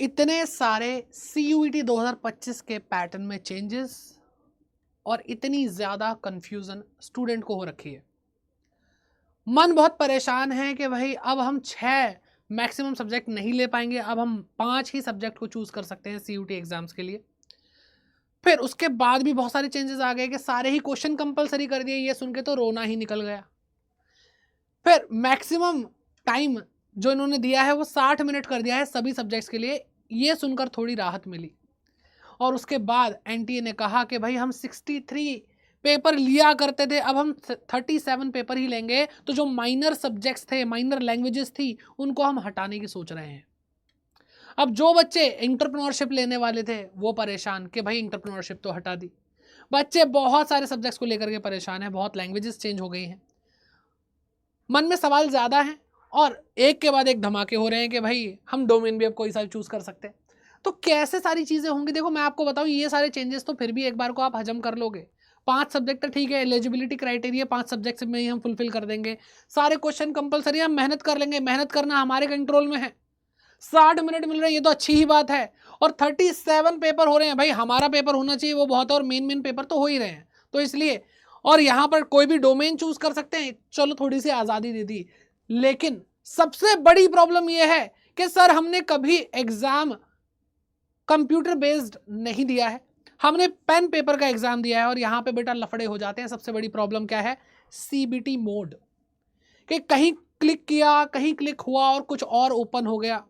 इतने सारे CUET 2025 के पैटर्न में चेंजेस और इतनी ज़्यादा कंफ्यूजन स्टूडेंट को हो रखी है, मन बहुत परेशान है कि भाई अब हम 6 मैक्सिमम सब्जेक्ट नहीं ले पाएंगे, अब हम 5 ही सब्जेक्ट को चूज कर सकते हैं CUET एग्जाम्स के लिए। फिर उसके बाद भी बहुत सारे चेंजेस आ गए कि सारे ही क्वेश्चन कंपलसरी कर दिए, ये सुन के तो रोना ही निकल गया। फिर मैक्सिमम टाइम जो इन्होंने दिया है वो 60 मिनट कर दिया है सभी सब्जेक्ट्स के लिए, ये सुनकर थोड़ी राहत मिली। और उसके बाद NTA ने कहा कि भाई हम 63 पेपर लिया करते थे, अब हम 37 पेपर ही लेंगे, तो जो माइनर सब्जेक्ट्स थे, माइनर लैंग्वेजेस थी, उनको हम हटाने की सोच रहे हैं। अब जो बच्चे इंटरप्रेन्योरशिप लेने वाले थे वो परेशान कि भाई इंटरप्रेन्योरशिप तो हटा दी। बच्चे बहुत सारे सब्जेक्ट्स को लेकर के परेशान हैं, बहुत लैंग्वेजेस चेंज हो गई हैं, मन में सवाल ज़्यादा हैं और एक के बाद एक धमाके हो रहे हैं कि भाई हम डोमेन भी अब कोई सा चूज़ कर सकते हैं। तो कैसे सारी चीज़ें होंगी, देखो मैं आपको बताऊं, ये सारे चेंजेस तो फिर भी एक बार को आप हजम कर लोगे। 5 सब्जेक्ट ठीक है, एलिजिबिलिटी क्राइटेरिया 5 सब्जेक्ट में ही हम फुलफिल कर देंगे, सारे क्वेश्चन कंपलसरी, हम मेहनत कर लेंगे, मेहनत करना हमारे कंट्रोल में है। 60 मिनट मिल रहे हैं, ये तो अच्छी ही बात है। और 37 पेपर हो रहे हैं, भाई हमारा पेपर होना चाहिए वो बहुत है, और मेन पेपर तो हो ही रहे हैं, तो इसलिए। और यहाँ पर कोई भी डोमेन चूज कर सकते हैं, चलो थोड़ी सी आज़ादी दे दी। लेकिन सबसे बड़ी प्रॉब्लम यह है कि सर हमने कभी एग्जाम कंप्यूटर बेस्ड नहीं दिया है, हमने पेन पेपर का एग्जाम दिया है, और यहाँ पे बेटा लफड़े हो जाते हैं। सबसे बड़ी प्रॉब्लम क्या है, CBT मोड, कि कहीं क्लिक किया, कहीं क्लिक हुआ और कुछ और ओपन हो गया।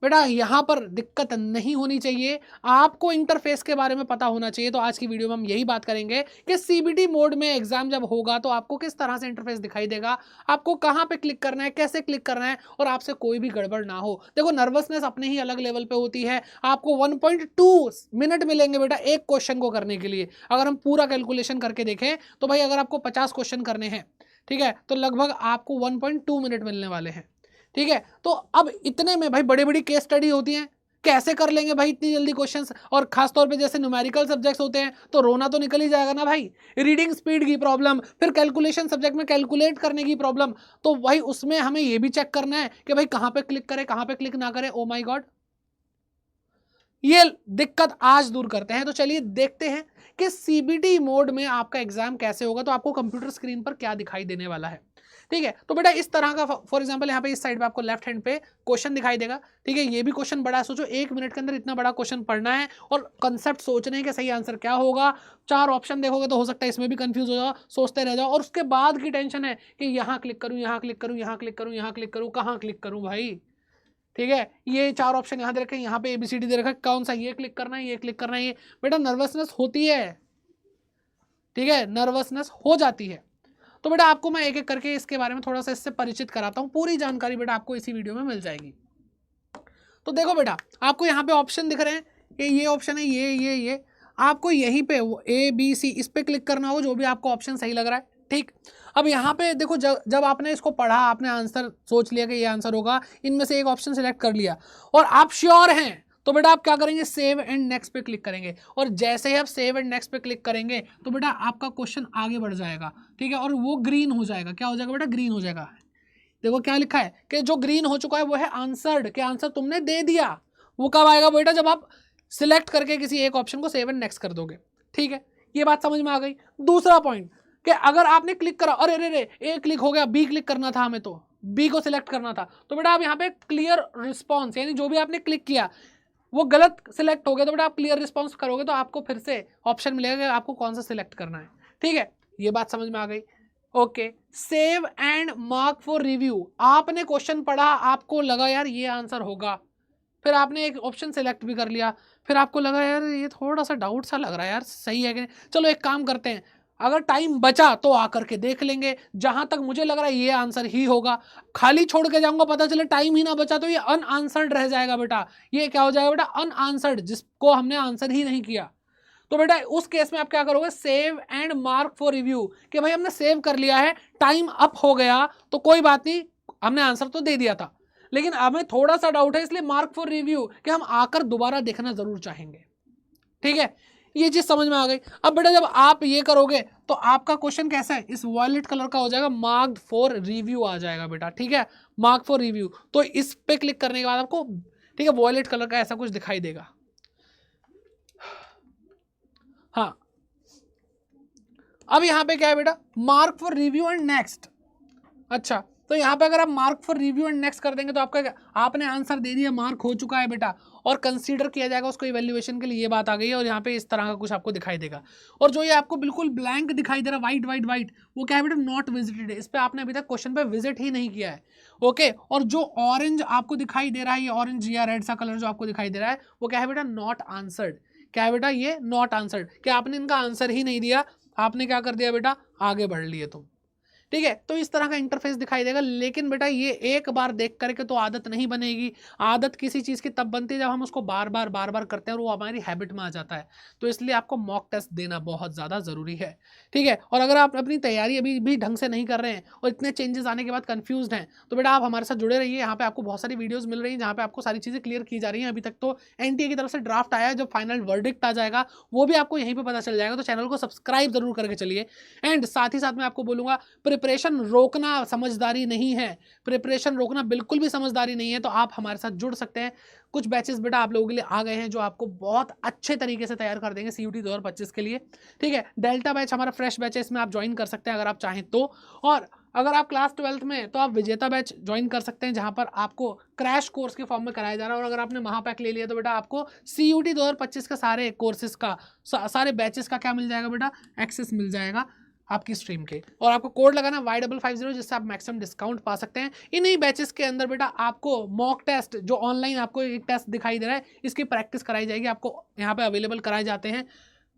बेटा यहाँ पर दिक्कत नहीं होनी चाहिए, आपको इंटरफेस के बारे में पता होना चाहिए। तो आज की वीडियो में हम यही बात करेंगे कि CBT मोड में एग्जाम जब होगा तो आपको किस तरह से इंटरफेस दिखाई देगा, आपको कहाँ पे क्लिक करना है, कैसे क्लिक करना है, और आपसे कोई भी गड़बड़ ना हो। देखो नर्वसनेस अपने ही अलग लेवल पे होती है। आपको 1.2 मिनट मिलेंगे बेटा एक क्वेश्चन को करने के लिए। अगर हम पूरा कैलकुलेशन करके देखें तो भाई अगर आपको 50 क्वेश्चन करने हैं, ठीक है, तो लगभग आपको 1.2 मिनट मिलने वाले हैं। ठीक है, तो अब इतने में भाई बड़ी बड़ी केस स्टडी होती हैं, कैसे कर लेंगे भाई इतनी जल्दी क्वेश्चंस, और खासतौर पे जैसे न्यूमेरिकल सब्जेक्ट्स होते हैं तो रोना तो निकल ही जाएगा ना भाई। रीडिंग स्पीड की प्रॉब्लम, फिर कैलकुलेशन सब्जेक्ट में कैलकुलेट करने की प्रॉब्लम, तो भाई उसमें हमें ये भी चेक करना है कि भाई कहाँ पे क्लिक करें, कहाँ पे क्लिक ना करें। ओ माई गॉड, ये दिक्कत आज दूर करते हैं। तो चलिए देखते हैं कि CBT मोड में आपका एग्जाम कैसे होगा, तो आपको कंप्यूटर स्क्रीन पर क्या दिखाई देने वाला है। ठीक है, तो बेटा इस तरह का फॉर एग्जांपल यहाँ पे इस साइड पे आपको लेफ्ट हैंड पे क्वेश्चन दिखाई देगा। ठीक है, ये भी क्वेश्चन बड़ा है, सोचो 1 मिनट के अंदर इतना बड़ा क्वेश्चन पढ़ना है और कंसेप्ट सोचने हैं कि सही आंसर क्या होगा। 4 ऑप्शन देखोगे तो हो सकता है इसमें भी कंफ्यूज हो जाओ, सोचते रह जाओ, और उसके बाद की टेंशन है कि यहाँ क्लिक करूँ, यहाँ क्लिक करूँ, यहाँ क्लिक करूँ, यहाँ क्लिक करूँ, कहाँ क्लिक करूँ भाई। ठीक है, ये 4 ऑप्शन यहाँ दे रखे हैं, यहाँ पे ABCD दे रखा है, कौन सा ये क्लिक करना है, ये क्लिक करना है, ये बेटा नर्वसनेस होती है। ठीक है, नर्वसनेस हो जाती है। तो बेटा आपको मैं एक एक करके इसके बारे में थोड़ा सा इससे परिचित कराता हूँ, पूरी जानकारी बेटा आपको इसी वीडियो में मिल जाएगी। तो देखो बेटा, आपको यहाँ पे ऑप्शन दिख रहे हैं कि ये ऑप्शन है, ये आपको यहीं पे ABC इस पे क्लिक करना हो, जो भी आपको ऑप्शन सही लग रहा है। ठीक, अब यहाँ पे देखो, जब आपने इसको पढ़ा, आपने आंसर सोच लिया कि ये आंसर होगा, इनमें से एक ऑप्शन सेलेक्ट कर लिया और आप श्योर हैं, तो बेटा आप क्या करेंगे, सेव एंड नेक्स्ट पे क्लिक करेंगे। और जैसे ही आप सेव एंड नेक्स्ट पे क्लिक करेंगे तो बेटा आपका क्वेश्चन आगे बढ़ जाएगा। ठीक है, और वो ग्रीन हो जाएगा। क्या हो जाएगा बेटा, ग्रीन हो जाएगा। देखो क्या लिखा है कि जो ग्रीन हो चुका है वो है आंसर्ड, कि आंसर तुमने दे दिया। वो कब आएगा बेटा, जब आप सिलेक्ट करके किसी एक ऑप्शन को सेव एंड नेक्स्ट कर दोगे। ठीक है, ये बात समझ में आ गई। दूसरा पॉइंट, कि अगर आपने क्लिक करा, अरे रे रे ए क्लिक हो गया, B क्लिक करना था, हमें तो B को सिलेक्ट करना था, तो बेटा आप यहाँ पे क्लियर रिस्पॉन्स, यानी जो भी आपने क्लिक किया वो गलत सिलेक्ट हो गया, तो बेटा आप क्लियर रिस्पॉन्स करोगे तो आपको फिर से ऑप्शन मिलेगा कि आपको कौन सा सिलेक्ट करना है। ठीक है, ये बात समझ में आ गई। Okay, save and mark for review, आपने क्वेश्चन पढ़ा, आपको लगा यार ये आंसर होगा, फिर आपने एक ऑप्शन सेलेक्ट भी कर लिया, फिर आपको लगा यार ये थोड़ा सा डाउट सा लग रहा है यार, सही है कि नहीं, चलो एक काम करते हैं, अगर टाइम बचा तो आकर के देख लेंगे, जहां तक मुझे लग रहा है ये आंसर ही होगा, खाली छोड़ के जाऊंगा, पता चले टाइम ही ना बचा तो ये अनआंसर्ड रह जाएगा बेटा। ये क्या हो जाएगा बेटा, अनआंसर्ड, जिसको हमने आंसर ही नहीं किया। तो बेटा उस केस में आप क्या करोगे, save and mark for review, कि भाई हमने सेव कर लिया है, टाइम अप हो गया तो कोई बात नहीं, हमने आंसर तो दे दिया था, लेकिन हमें थोड़ा सा डाउट है, इसलिए मार्क फॉर रिव्यू, कि हम आकर दोबारा देखना जरूर चाहेंगे। ठीक है, ये चीज समझ में आ गई। अब बेटा जब आप ये करोगे तो आपका क्वेश्चन कैसा है, इस वॉयलेट कलर का हो जाएगा, मार्क्ड फॉर रिव्यू आ जाएगा बेटा। ठीक है, मार्क फॉर रिव्यू, तो इस पे क्लिक करने के बाद आपको ठीक है, वॉयलेट कलर का ऐसा कुछ दिखाई देगा। हाँ, अब यहाँ पे क्या है बेटा, mark for review and next. अच्छा, तो यहाँ पे अगर आप mark for review and next कर देंगे तो आपका आपने आंसर दे दिया, मार्क हो चुका है बेटा, और कंसीडर किया जाएगा उसको इवैल्यूएशन के लिए, ये बात आ गई है। और यहाँ पे इस तरह का कुछ आपको दिखाई देगा। और जो ये आपको बिल्कुल ब्लैंक दिखाई दे रहा है, वाइट वाइट वाइट, वो क्या है बेटा, नॉट विजिटेड है। इस पे आपने अभी तक क्वेश्चन पे विजिट ही नहीं किया है। ओके, और जो ऑरेंज आपको दिखाई दे रहा है, ये ऑरेंज या रेड सा कलर जो आपको दिखाई दे रहा है, वो क्या है बेटा, नॉट आंसर्ड। क्या है बेटा, ये नॉट आंसर्ड। क्या आपने इनका आंसर ही नहीं दिया, आपने क्या कर दिया बेटा, आगे बढ़ लिए तुम। ठीक है, तो इस तरह का इंटरफेस दिखाई देगा। लेकिन बेटा ये एक बार देख करके तो आदत नहीं बनेगी। आदत किसी चीज़ की तब बनती है जब हम उसको बार बार करते हैं और वो हमारी हैबिट में आ जाता है। तो इसलिए आपको मॉक टेस्ट देना बहुत ज़्यादा ज़रूरी है। ठीक है, और अगर आप अपनी तैयारी अभी भी ढंग से नहीं कर रहे हैं और इतने चेंजेस आने के बाद कन्फ्यूज्ड हैं, तो बेटा आप हमारे साथ जुड़े रहिए। यहाँ पे आपको बहुत सारी वीडियोज़ मिल रही हैं जहाँ पे आपको सारी चीज़ें क्लियर की जा रही हैं। अभी तक तो NTA की तरफ से ड्राफ्ट आया है, जब फाइनल वर्डिक्ट आ जाएगा वो भी आपको यहीं पर पता चल जाएगा। तो चैनल को सब्सक्राइब जरूर करके चलिए। एंड साथ ही साथ मैं आपको बोलूँगा, प्रिपरेशन रोकना समझदारी नहीं है। प्रिपरेशन रोकना बिल्कुल भी समझदारी नहीं है। तो आप हमारे साथ जुड़ सकते हैं। कुछ बैचेस बेटा आप लोगों के लिए आ गए हैं जो आपको बहुत अच्छे तरीके से तैयार कर देंगे CUT 2025 के लिए। ठीक है, डेल्टा बैच हमारा फ्रेश बैच है, इसमें आप ज्वाइन कर सकते हैं अगर आप चाहें तो। और अगर आप क्लास 12th में, तो आप विजेता बैच ज्वाइन कर सकते हैं, जहां पर आपको क्रैश कोर्स के फॉर्म में कराया जा रहा है। और अगर आपने महापैक ले लिया तो बेटा आपको CUT 2025 के सारे कोर्सेज का, सारे बैचेस का क्या मिल जाएगा बेटा, एक्सेस मिल जाएगा आपकी स्ट्रीम के। और आपको कोड लगाना Y550, जिससे आप मैक्सिमम डिस्काउंट पा सकते हैं। इन्हीं बैचेस के अंदर बेटा आपको मॉक टेस्ट, जो ऑनलाइन आपको एक टेस्ट दिखाई दे रहा है, इसकी प्रैक्टिस कराई जाएगी। आपको यहाँ पे अवेलेबल कराए जाते हैं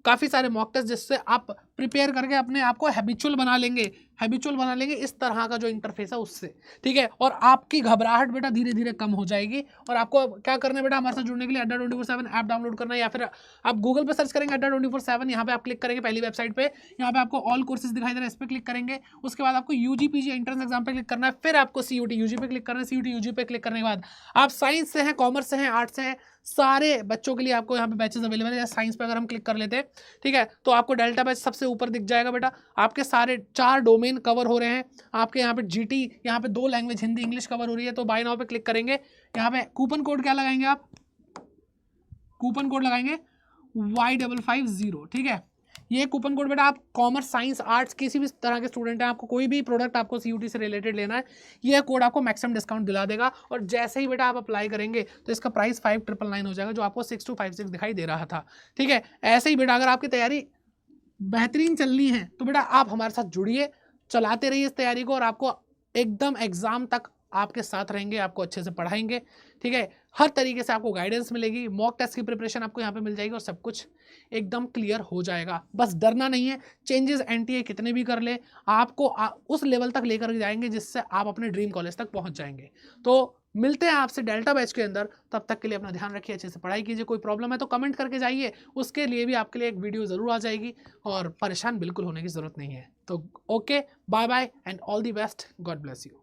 काफ़ी सारे मॉक टेस्ट, जिससे आप प्रिपेयर करके अपने आप को हैबिचुअल बना लेंगे इस तरह का जो इंटरफेस है उससे। ठीक है, और आपकी घबराहट बेटा धीरे धीरे कम हो जाएगी। और आपको क्या करना है बेटा, हमारे साथ जुड़ने के लिए अड्डा 24/7 ऐप डाउनलोड करना है, या फिर आप गूगल पे सर्च करेंगे अड्डा 24/7, यहाँ पे आप क्लिक करेंगे पहली वेबसाइट पे, यहाँ पे आपको ऑल कोर्सेज दिखाई दे रहा है, इस पर क्लिक करेंगे। उसके बाद आपको UG PG एंट्रेंस एग्जाम पे क्लिक करना है, फिर आपको CUT UG पे क्लिक करना है। CUT UG पे क्लिक करने के बाद आप साइंस से हैं, कॉमर्स से हैं, आर्ट्स से हैं, सारे बच्चों के लिए आपको यहाँ पे बैचेस अवेलेबल है। साइंस पे अगर हम क्लिक कर लेते हैं, ठीक है, तो आपको डेल्टा बैच सबसे ऊपर दिख जाएगा बेटा। आपके सारे 4 डोमेन कवर हो रहे हैं। आपके यहाँ पे GT, यहाँ पे 2 लैंग्वेज हिंदी इंग्लिश कवर हो रही है। तो बाय नाउ पे क्लिक करेंगे, यहाँ पे कूपन कोड क्या लगाएंगे आप, कूपन कोड लगाएंगे Y550। ठीक है, ये कूपन कोड बेटा, आप कॉमर्स साइंस आर्ट्स किसी भी तरह के स्टूडेंट हैं, आपको कोई भी प्रोडक्ट आपको CUT से रिलेटेड लेना है, ये कोड आपको मैक्सिमम डिस्काउंट दिला देगा। और जैसे ही बेटा आप अप्लाई करेंगे तो इसका प्राइस 5999 हो जाएगा, जो आपको 6256 दिखाई दे रहा था। ठीक है, ऐसे ही बेटा अगर आपकी तैयारी बेहतरीन चलनी है तो बेटा आप हमारे साथ जुड़िए, चलाते रहिए इस तैयारी को, और आपको एकदम एग्जाम तक आपके साथ रहेंगे, आपको अच्छे से पढ़ाएंगे। ठीक है, हर तरीके से आपको गाइडेंस मिलेगी, मॉक टेस्ट की प्रिपरेशन आपको यहाँ पे मिल जाएगी, और सब कुछ एकदम क्लियर हो जाएगा। बस डरना नहीं है। चेंजेस NTA कितने भी कर ले, आपको उस लेवल तक लेकर जाएंगे जिससे आप अपने ड्रीम कॉलेज तक पहुँच जाएंगे। तो मिलते हैं आपसे डेल्टा बैच के अंदर। तब तक के लिए अपना ध्यान रखिए, अच्छे से पढ़ाई कीजिए। कोई प्रॉब्लम है तो कमेंट करके जाइए, उसके लिए भी आपके लिए एक वीडियो ज़रूर आ जाएगी, और परेशान बिल्कुल होने की ज़रूरत नहीं है। तो okay, bye bye and all the best, God bless you.